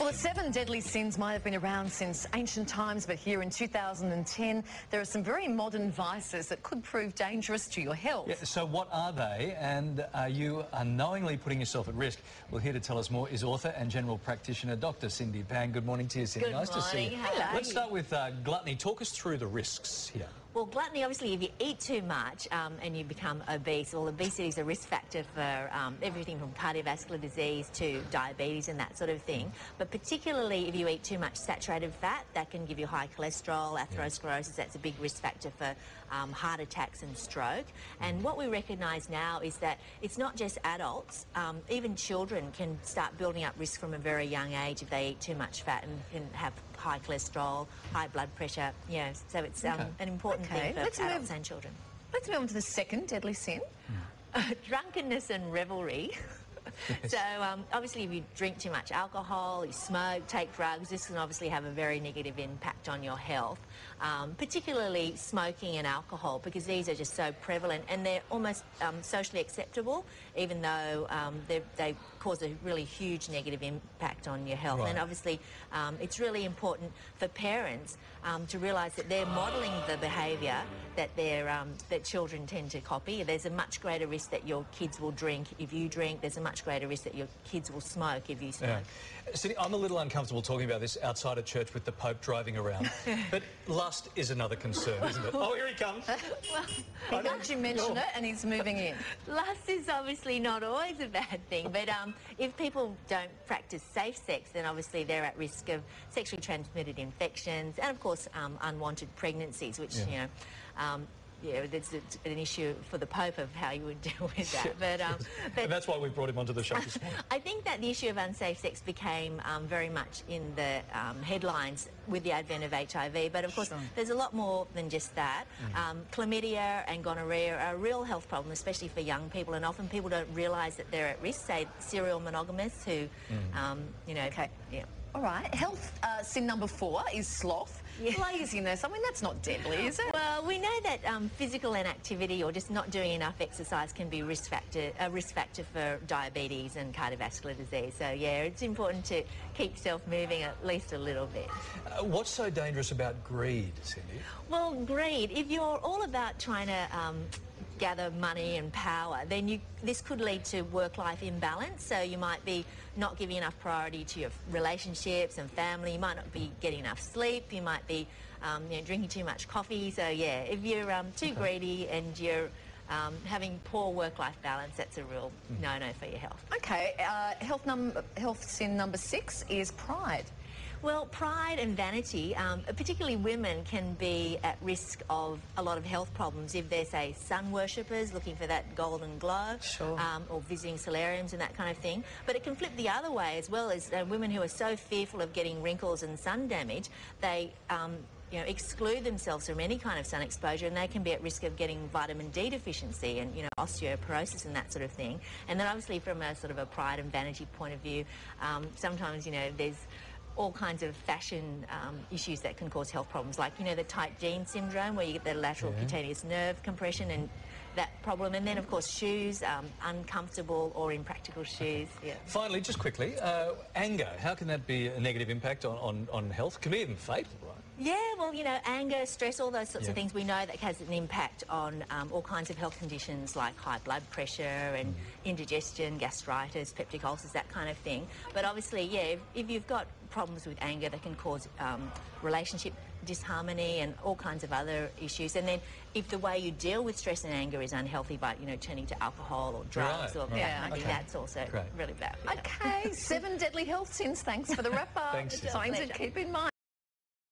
Well, the 7 deadly sins might have been around since ancient times, but here in 2010, there are some very modern vices that could prove dangerous to your health. Yeah, so what are they, and are you unknowingly putting yourself at risk? Well, here to tell us more is author and general practitioner Dr. Cindy Pang. Good morning to you, Cindy. Good nice morning. to see you. Hello. Let's start with gluttony. Talk us through the risks here. Well, gluttony, obviously, if you eat too much and you become obese, well, obesity is a risk factor for everything from cardiovascular disease to diabetes and that sort of thing. But particularly if you eat too much saturated fat, that can give you high cholesterol, atherosclerosis. That's a big risk factor for heart attacks and stroke. And what we recognise now is that it's not just adults, even children can start building up risk from a very young age if they eat too much fat and can have high cholesterol, high blood pressure. Yeah, so it's an important thing for adults and children. Let's move on to the 2nd deadly sin. Drunkenness and revelry. So obviously if you drink too much alcohol, you smoke, take drugs, this can obviously have a very negative impact on your health, particularly smoking and alcohol, because these are just so prevalent and they're almost socially acceptable, even though they cause a really huge negative impact on your health. Right. And obviously it's really important for parents to realise that they're modelling the behaviour that that children tend to copy. There's a much greater risk that your kids will drink if you drink. There's a much greater risk that your kids will smoke if you smoke. Yeah. Cindy, I'm a little uncomfortable talking about this outside of church with the Pope driving around, but lust is another concern, isn't it? Oh, here he comes. Well, don't you mention it, and he's moving in. Lust is obviously not always a bad thing, but if people don't practice safe sex, then obviously they're at risk of sexually transmitted infections and, of course, unwanted pregnancies, which, there's an issue for the Pope of how you would deal with that. But and that's why we brought him onto the show this morning. I think that the issue of unsafe sex became very much in the headlines with the advent of HIV. But of course, there's a lot more than just that. Chlamydia and gonorrhea are a real health problem, especially for young people. And often people don't realise that they're at risk, say serial monogamists who, All right. Health sin number 4 is sloth. Laziness. I mean, that's not deadly, is it? Well, we know that physical inactivity or just not doing enough exercise can be a risk factor for diabetes and cardiovascular disease. So, yeah, it's important to keep yourself moving at least a little bit. What's so dangerous about greed, Cindy? Well, greed, if you're all about trying to gather money and power, then this could lead to work-life imbalance. So you might be not giving enough priority to your relationships and family. You might not be getting enough sleep. You might be drinking too much coffee. So yeah, if you're too greedy and you're having poor work-life balance, that's a real no-no for your health. Okay, health sin number 6 is pride. Well, pride and vanity, particularly women, can be at risk of a lot of health problems if they're, say, sun worshippers looking for that golden glow, or visiting solariums and that kind of thing. But it can flip the other way as well, as women who are so fearful of getting wrinkles and sun damage, they exclude themselves from any kind of sun exposure, and they can be at risk of getting vitamin D deficiency and, osteoporosis and that sort of thing. And then obviously from a sort of a pride and vanity point of view, sometimes, there's all kinds of fashion issues that can cause health problems, like, the tight jean syndrome, where you get the lateral cutaneous nerve compression and that problem. And then, of course, shoes, uncomfortable or impractical shoes. Yeah. Finally, just quickly, anger. How can that be a negative impact on health? Can be even fatal, right? Yeah, well, anger, stress, all those sorts of things, we know that has an impact on all kinds of health conditions like high blood pressure and indigestion, gastritis, peptic ulcers, that kind of thing. But obviously, yeah, if you've got problems with anger, that can cause relationship disharmony and all kinds of other issues. And then if the way you deal with stress and anger is unhealthy by, turning to alcohol or drugs, I think that's also really bad. Okay, 7 deadly health sins. Thanks for the wrap-up. Thanks. Something to keep in mind.